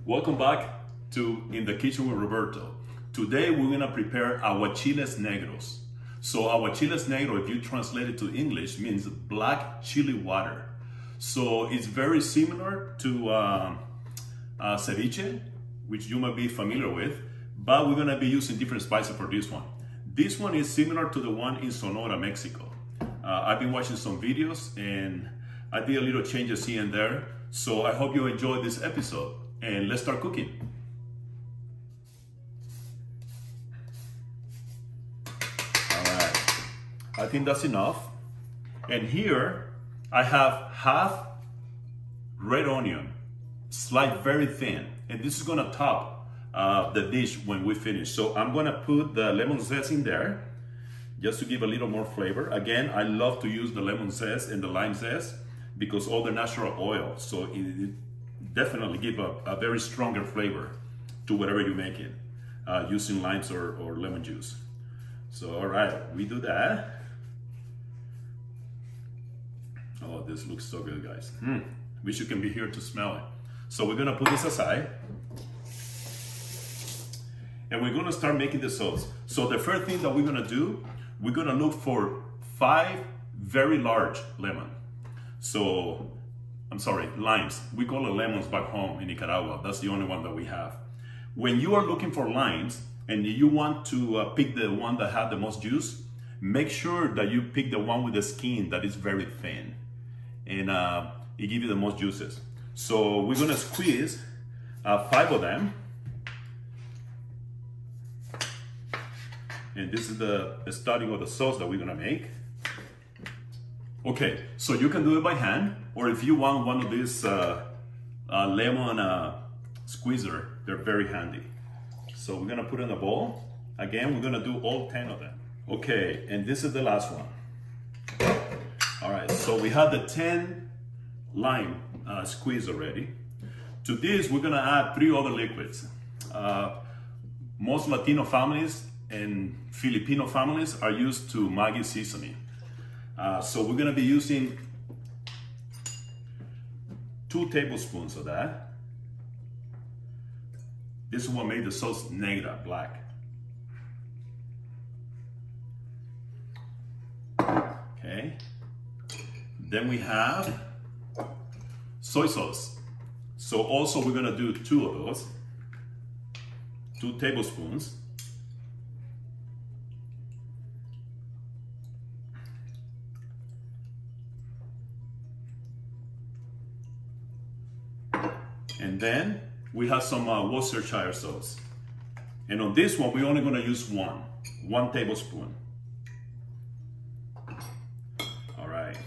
Welcome back to In the Kitchen with Roberto. Today we're gonna prepare Aguachile Negros. So Aguachile Negro, if you translate it to English, means black chili water. So it's very similar to ceviche, which you might be familiar with, but we're gonna be using different spices for this one. This one is similar to the one in Sonora, Mexico. I've been watching some videos and I did a little changes here and there. So I hope you enjoyed this episode and let's start cooking. All right, I think that's enough. And here I have half red onion, sliced very thin. And this is gonna top the dish when we finish. So I'm gonna put the lemon zest in there just to give a little more flavor. Again, I love to use the lemon zest and the lime zest because all the natural oil. So it definitely give a very stronger flavor to whatever you make it, using limes or lemon juice. So, all right, we do that. Oh, this looks so good, guys. Wish you can be here to smell it. So we're gonna put this aside. And we're gonna start making the sauce. So the first thing that we're gonna do, we're gonna look for 5 very large lemon. So, I'm sorry, limes. We call it lemons back home in Nicaragua. That's the only one that we have. When you are looking for limes and you want to pick the one that has the most juice, make sure that you pick the one with the skin that is very thin. And it gives you the most juices. So we're gonna squeeze 5 of them. And this is the starting of the sauce that we're gonna make. Okay, so you can do it by hand, or if you want one of these lemon squeezer, they're very handy. So we're gonna put in a bowl. Again, we're gonna do all 10 of them. Okay, and this is the last one. All right, so we have the 10 lime squeeze already. To this, we're gonna add 3 other liquids. Most Latino families and Filipino families are used to Maggi seasoning. So we're gonna be using 2 tablespoons of that. This is what made the sauce negra, black. Okay. Then we have soy sauce. So also we're gonna do 2 of those, 2 tablespoons. And then we have some Worcestershire sauce. And on this one, we're only gonna use 1 tablespoon. All right,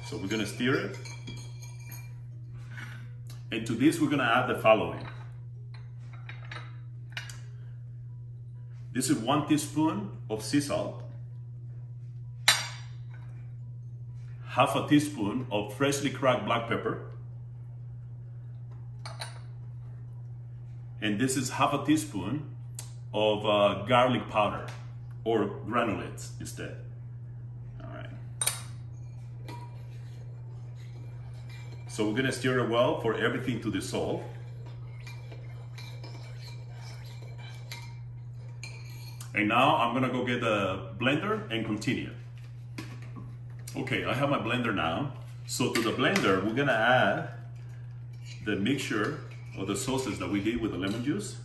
so we're gonna stir it. And to this, we're gonna add the following. This is 1 teaspoon of sea salt, half a teaspoon of freshly cracked black pepper, and this is half a teaspoon of garlic powder, or granulates instead. All right. So we're gonna stir it well for everything to dissolve. And now I'm gonna go get a blender and continue. Okay, I have my blender now. So to the blender, we're gonna add the mixture or the sauces that we did with the lemon juice.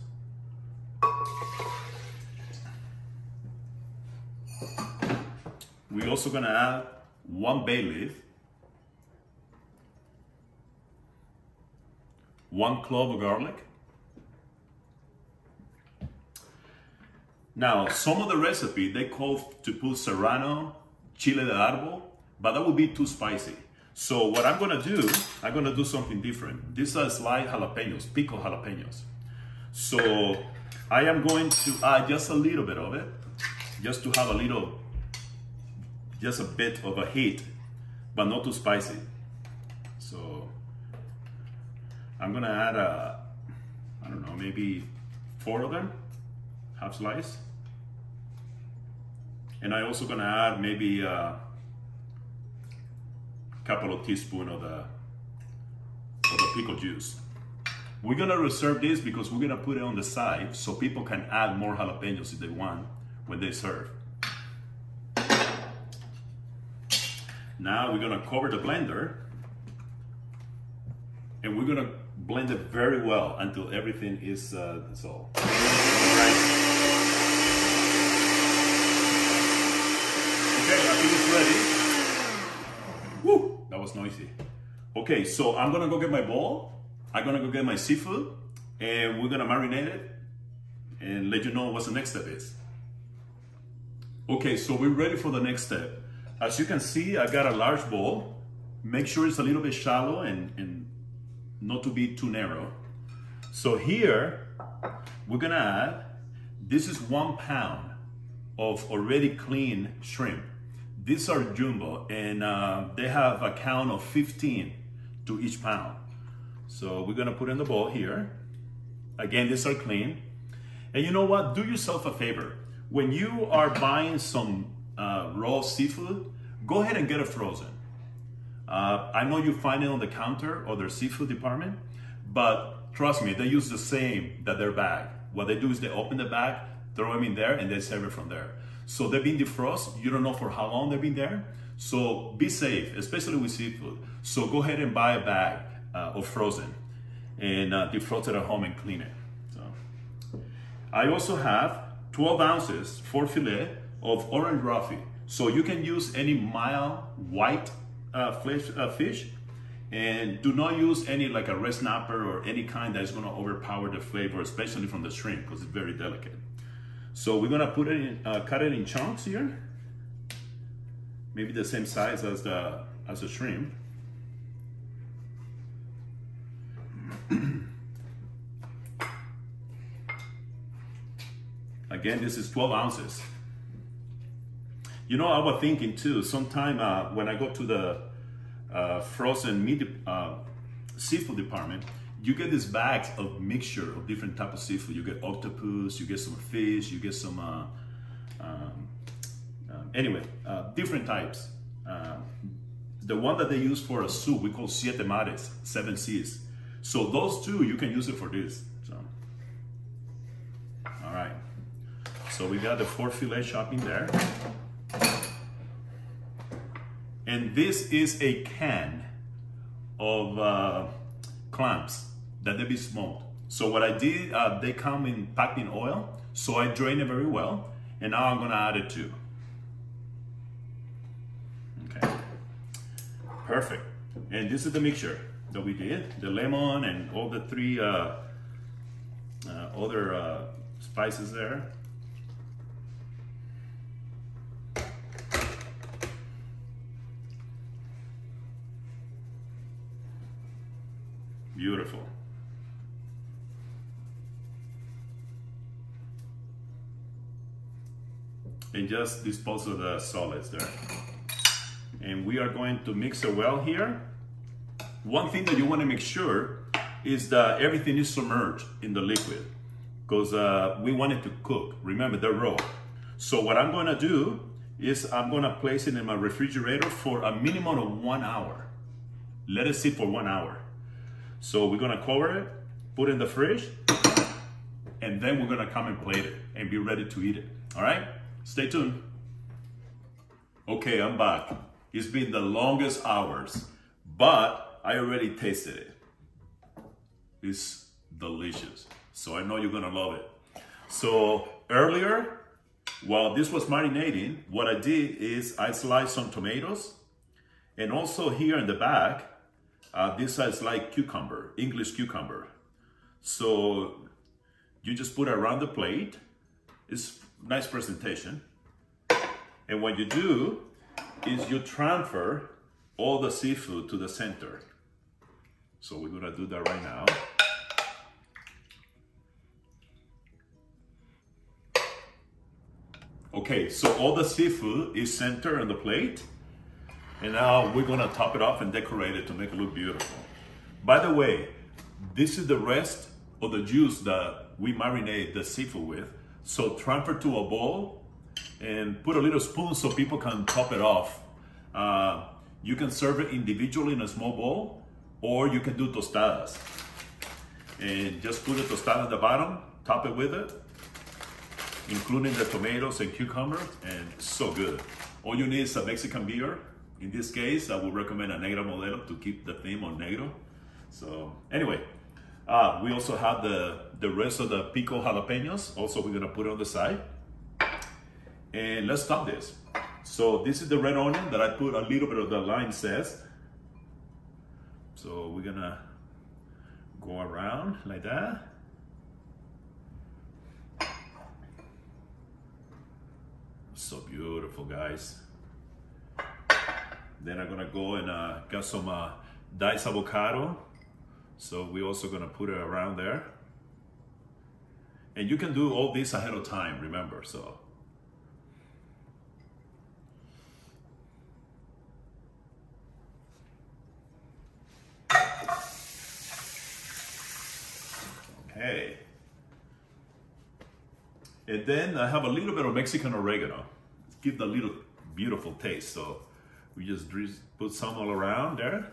We're also gonna add 1 bay leaf, 1 clove of garlic. Now, some of the recipe, they call to put serrano, chile de árbol, but that would be too spicy. So what I'm gonna do something different. These are sliced jalapenos, pickled jalapenos. So I am going to add just a little bit of it, just to have just a bit of a heat, but not too spicy. So I'm gonna add I don't know, maybe 4 of them, half slice. And I also gonna add maybe couple of teaspoons of the pickle juice. We're gonna reserve this because we're gonna put it on the side so people can add more jalapenos if they want when they serve. Now we're gonna cover the blender and we're gonna blend it very well until everything is dissolved. Right. Okay, I think it's ready. Woo, that was noisy. Okay, so I'm gonna go get my bowl. I'm gonna go get my seafood and we're gonna marinate it and let you know what the next step is. Okay, so we're ready for the next step. As you can see, I got a large bowl. Make sure it's a little bit shallow and not to be too narrow. So here, we're gonna add, this is 1 pound of already clean shrimp. These are jumbo and they have a count of 15 to each pound. So we're gonna put in the bowl here. Again, these are clean. And you know what, do yourself a favor. When you are buying some raw seafood, go ahead and get it frozen. I know you find it on the counter or their seafood department, but trust me, they use the same that their bag. What they do is they open the bag, throw them in there, and they serve it from there. So they've been defrosted. You don't know for how long they've been there. So be safe, especially with seafood. So go ahead and buy a bag of frozen and defrost it at home and clean it. So I also have 12 ounces for fillet of orange roughy. So you can use any mild white fish, and do not use any like a red snapper or any kind that is going to overpower the flavor, especially from the shrimp, because it's very delicate. So we're going to put it in, cut it in chunks here, maybe the same size as the shrimp. Again, this is 12 ounces. You know, I was thinking too, sometime when I go to the frozen meat seafood department, you get these bags of mixture of different types of seafood. You get octopus, you get some fish, you get some, different types. The one that they use for a soup, we call siete mares, 7 seas. So those two, you can use it for this. So, all right. So we got the 4 fillet chopping there. And this is a can of clams that they be smoked. So what I did, they come in packed in oil. So I drain it very well. And now I'm gonna add it too. Okay, perfect. And this is the mixture that we did. The lemon and all the 3 other spices there. Beautiful. And just dispose of the solids there. And we are going to mix it well here. One thing that you want to make sure is that everything is submerged in the liquid, because we want it to cook. Remember, they're raw. So what I'm going to do is I'm going to place it in my refrigerator for a minimum of 1 hour. Let it sit for 1 hour. So we're gonna cover it, put it in the fridge, and then we're gonna come and plate it and be ready to eat it. All right, stay tuned. Okay, I'm back. It's been the longest hours, but I already tasted it. It's delicious. So I know you're gonna love it. So earlier, while this was marinating, what I did is I sliced some tomatoes, and also here in the back, this is like cucumber, English cucumber. So you just put it around the plate. It's nice presentation. And what you do is you transfer all the seafood to the center. So we're gonna do that right now. Okay, so all the seafood is centered on the plate. And now we're gonna top it off and decorate it to make it look beautiful. By the way, this is the rest of the juice that we marinate the seafood with. So transfer to a bowl and put a little spoon so people can top it off. You can serve it individually in a small bowl, or you can do tostadas. And just put a tostada at the bottom, top it with it, including the tomatoes and cucumbers, and it's so good. All you need is a Mexican beer. In this case, I would recommend a Negra Modelo to keep the theme on negro. So anyway, we also have the rest of the pico jalapenos. Also, we're gonna put it on the side. And let's stop this. So this is the red onion that I put a little bit of the lime zest. So we're gonna go around like that. So beautiful, guys. Then I'm gonna go and get some diced avocado. So we're also gonna put it around there. And you can do all this ahead of time, remember, so. Okay. And then I have a little bit of Mexican oregano. Give the little beautiful taste. So we just put some all around there.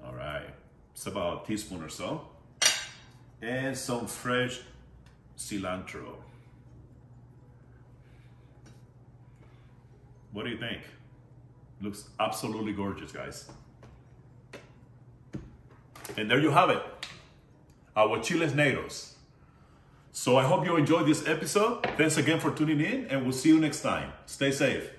All right, it's about a teaspoon or so. And some fresh cilantro. What do you think? Looks absolutely gorgeous, guys. And there you have it, Aguachile Negros. So I hope you enjoyed this episode. Thanks again for tuning in, and we'll see you next time. Stay safe.